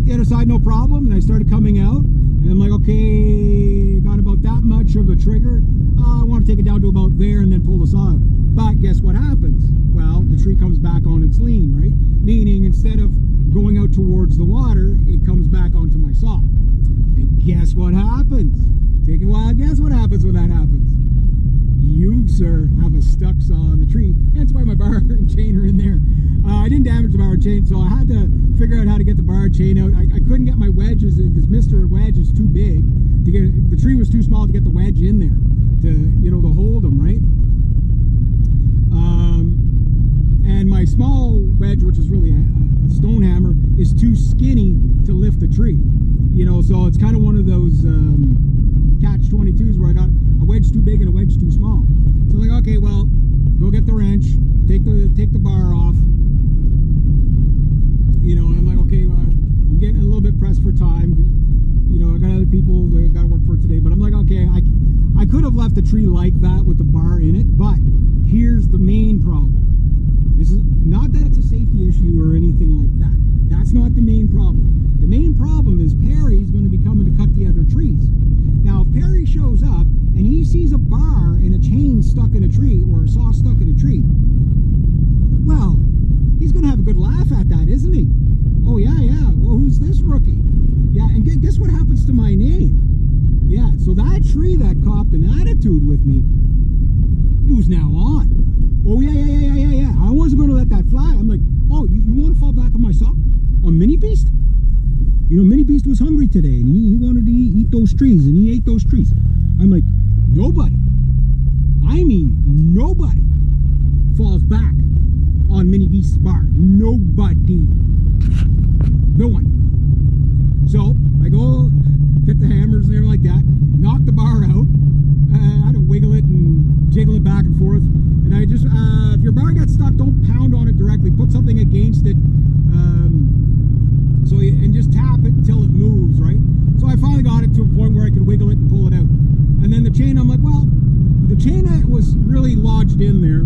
the other side, no problem. And I started coming out, and I'm like, okay, got about that much of the trigger. I want to take it down to about there and then pull the saw out. But guess what happens? Well, the tree comes back on its lean, right? Meaning instead of going out towards the water, it comes back onto my saw. And guess what happens? Take a while. Guess what happens when that happens? You, sir, have a stuck saw on the tree. That's why my bar and chain are in there. I didn't damage the bar and chain, so I had to figure out how to get the bar and chain out. I couldn't get my wedges in because Mr. Wedge is too big to get. The tree was too small to get the wedge in there to, you know, to hold them, right? And my small wedge, which is really a stone hammer, is too skinny to lift the tree. You know, so it's kind of one of those catch-22s where I got a wedge too big and a wedge too small. So I'm like, okay, well, go get the wrench, take the bar off. You know, and I'm like, okay, well, I'm getting a little bit pressed for time. You know, I got other people that got to work for today, but I'm like, okay, I could have left the tree like that with the bar in it, but here's the main problem. This is not that it's a safety issue or anything like that. That's not the main problem. The main problem is Perry's going to be coming to cut the other trees. Now, if Perry shows up and he sees a bar and a chain stuck in a tree or a saw stuck in a tree, well, he's going to have a good laugh at that, isn't he? Oh, yeah, yeah. Well, who's this rookie? Yeah, and guess what happens to my name? Yeah, so that tree that copped an attitude with me, who's now on? Oh, yeah. I wasn't going to let that fly. I'm like, oh, you want to fall back on my saw? On Mini Beast? You know, Mini Beast was hungry today, and he wanted to eat those trees, and he ate those trees. I'm like, nobody, I mean nobody, falls back on Mini Beast's bar. Nobody. No one. So, I go get the hammers and everything like that, knock the bar out, I had to wiggle it and jiggle it back and forth, and I just, if your bar gets stuck, don't pound on it directly, put something against it, and just tap it until it moves, right? So I finally got it to a point where I could wiggle it and pull it out. And then the chain, I'm like, well, the chain was really lodged in there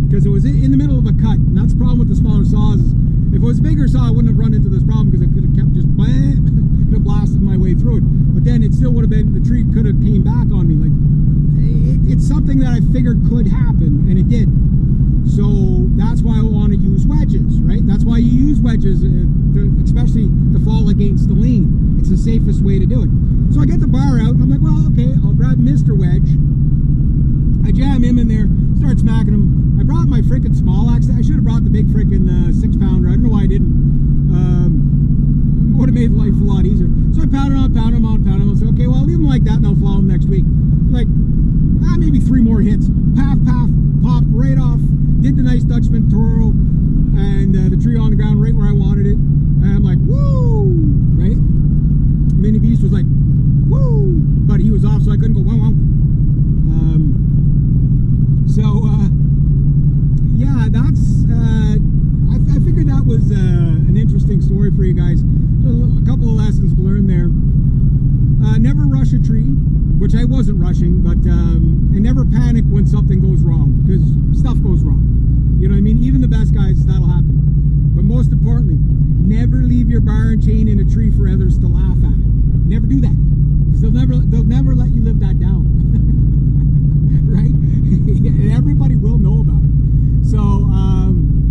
because it was in the middle of a cut. And that's the problem with the smaller saws. If it was a bigger saw, I wouldn't have run into this problem because I could have kept just could have blasted my way through it. But then it still would have been, the tree could have came back on me. Like, it's something that I figured could happen, and it did. So that's why I want to use wedges, right? That's why you use wedges, especially to fall against the lean. It's the safest way to do it. So I get the bar out, and I'm like, well, okay, I'll grab Mr. Wedge. I jam him in there, start smacking him. I brought my frickin' small axe. I should have brought the big frickin' 6-pounder. I don't know why I didn't. Would have made life a lot easier. So I pound him. I said, okay, well, I'll leave him like that, and I'll follow him next week. Like, maybe 3 more hits. Paff, popped right off. Did the nice Dutchman twirl, and the tree on the ground right where I wanted it. And I'm like, woo, right? Mini Beast was like, woo, but he was off, so I couldn't go wow wow. Yeah, that's, I figured that was an interesting story for you guys. A couple of lessons learned there. Never rush a tree, which I wasn't rushing, but and never panic when something goes wrong, because stuff goes wrong. You know what I mean? Even the best guys, that'll happen. But most importantly, never leave your bar and chain in a tree for others to laugh at it. Never do that, because they'll never let you live that down. Right? And everybody will know about it. So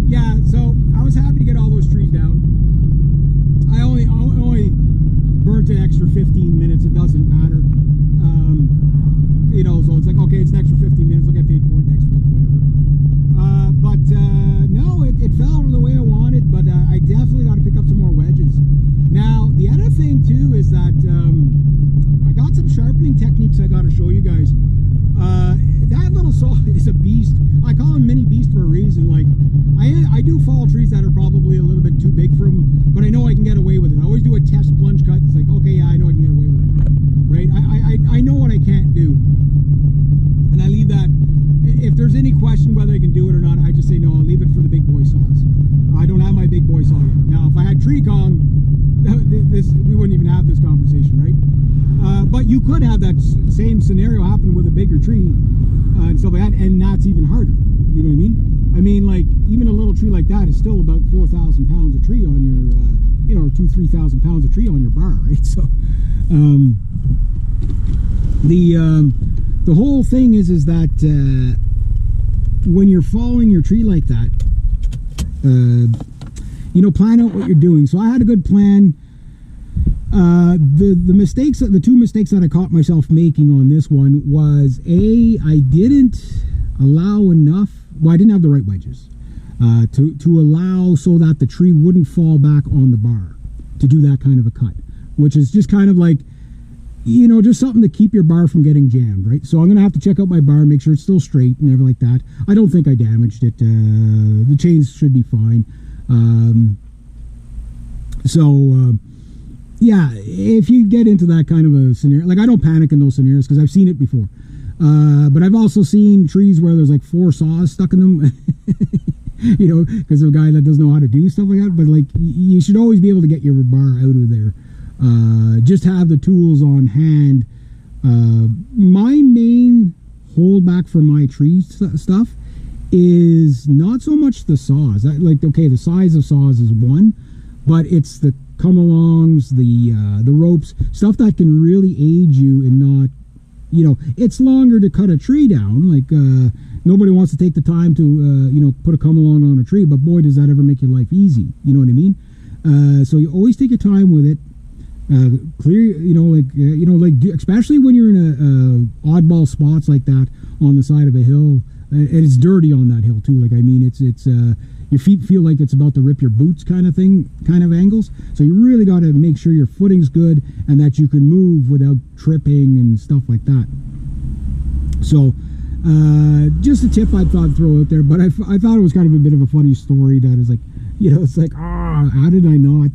yeah, so I was happy to get all those trees down. I only burnt an extra 15 minutes. It doesn't matter. You know, so it's like, okay, it's an extra 15 minutes. I'll get paid for it next week, whatever. No, it fell the way I wanted, but I definitely got to pick up some more wedges. Now, the other thing too is that I got some sharpening techniques I got to show you guys. That little saw is a beast. I call him Mini Beast for a reason. Like, I do fall trees that are probably a little bit too big for him, but I know I can get away with it. I always do a test plunge cut. It's like, okay, yeah, I know I can get away with it, right? I know what I can't do, and I leave that. If there's any question whether I can do it or not, I just say no. I'll leave it for the big boy saws. I don't have my big boy saw yet. Now, if I had tree Kong, we wouldn't even have this conversation, right? But you could have that same scenario happen with a bigger tree and stuff like that, and that's even harder. You know what I mean? I mean, like, even a little tree like that is still about 4,000 pounds of tree on your, you know, 2,000-3,000 pounds of tree on your bar, right? So the whole thing is that when you're following your tree like that, you know, plan out what you're doing. So I had a good plan. The two mistakes that I caught myself making on this one was, I didn't allow enough, well, I didn't have the right wedges to allow so that the tree wouldn't fall back on the bar to do that kind of a cut, which is just kind of like, you know, just something to keep your bar from getting jammed, right? So I'm going to have to check out my bar, make sure it's still straight and everything like that. I don't think I damaged it. The chains should be fine. Yeah, if you get into that kind of a scenario, like, I don't panic in those scenarios because I've seen it before. But I've also seen trees where there's like 4 saws stuck in them, you know, because of a guy that doesn't know how to do stuff like that. But like, you should always be able to get your bar out of there. Just have the tools on hand. My main holdback for my tree stuff is not so much the saws. Like, okay, the size of saws is one, but it's the come-alongs, the ropes, stuff that can really aid you in not, you know, it's longer to cut a tree down. Like, nobody wants to take the time to, you know, put a come-along on a tree, but boy, does that ever make your life easy. You know what I mean? So you always take your time with it. Clear, you know, like especially when you're in a oddball spots like that on the side of a hill, and it's dirty on that hill too. Like, I mean, it's your feet feel like it's about to rip your boots kind of thing, kind of angles. So you really got to make sure your footing's good and that you can move without tripping and stuff like that. So just a tip I thought I'd throw out there, but I thought it was kind of a bit of a funny story that is like, you know, it's like, how did I not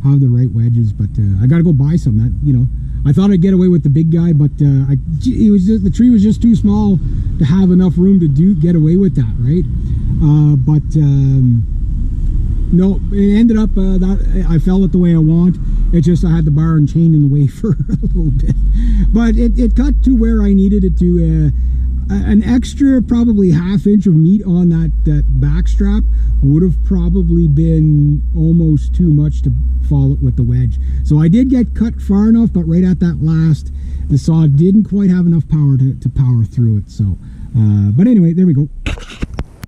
have the right wedges? But I got to go buy some. That, you know, I thought I'd get away with the big guy, but it was just, the tree was just too small to have enough room to get away with that, right? No, it ended up that I fell it the way I want. It just, I had the bar and chain in the way for a little bit, but it cut to where I needed it to. An extra probably ½ inch of meat on that back strap would have probably been almost too much to follow it with the wedge. So I did get cut far enough, but right at that last, the saw didn't quite have enough power to power through it. So, but anyway, there we go.